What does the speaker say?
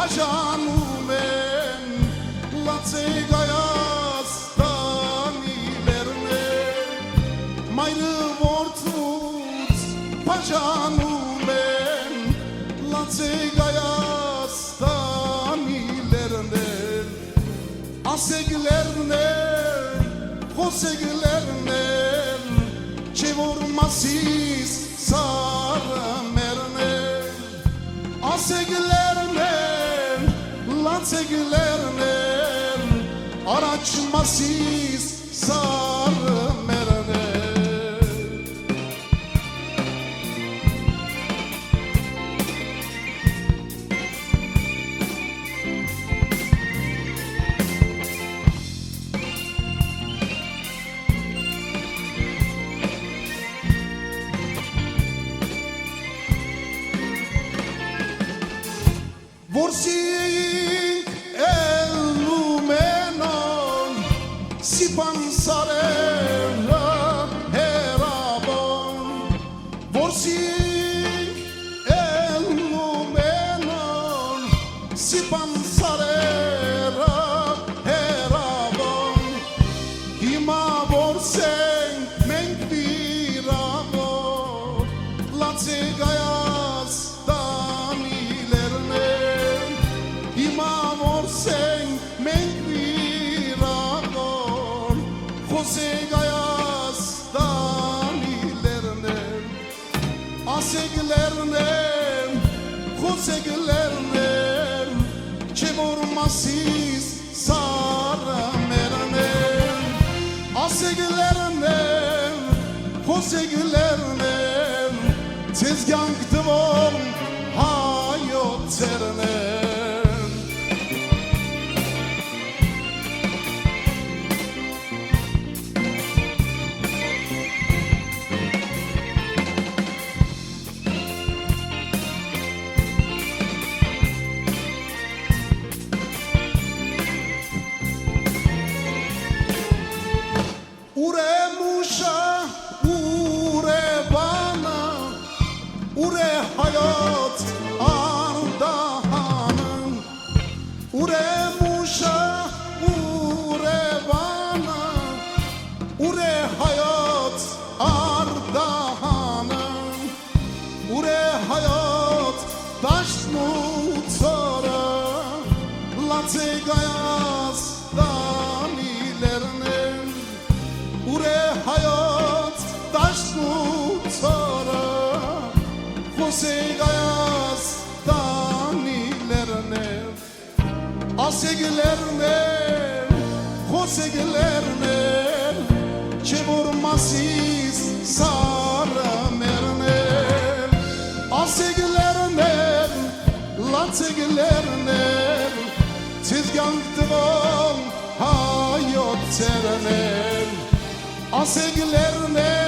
բաժանում են Լացեգայաստանի լերներ Մայրը որդուց բաժանում են Լացեգայաստանի լերներ Ասեք լերներ, խոսեք լերներ Չէ որ մասիս սարը մերներ Ասեք լերներ, լացեք լերներ Առաջ մասիս սարը մերներ Որսիկ էլում ենոն Սիպան սարերը հերաբոն Որսիկ էլում ենոն Սիպան սարերը հերաբոն Հիմա որսենք մենք վիրաբոն Լացեգայաստանի լերներ Հիմա որսենք մենք վիրաբոն Խոսեգայաստանի լերներ Ասեք լերներ, խոսեք լերներ Չէ որ մասիս սարը մերներ Ասեք լերներ, խոսեք լերներ Ձեզ կյանք տվող հայոց ծերներ Ուր է մուշը, ուր է բանը, ուր է հայոց արդահանը Ուր է մուշը, ուր է բանը, ուր է հայոց արդահանը Ուր է հայոց դաշտն ու ծորը, Լացեգայաստանի լերներ Ուր է հայոց դաշտն ու ծորը Խոսեգայաստանի լերներ Ասեք լերներ, խոսեք լերներ Չէ որ մասիս սարը մերներ Ասեք լերներ, լացեք լերներ Ձեզ կյանք տվող հայոց ծերներ Ասեք լերներ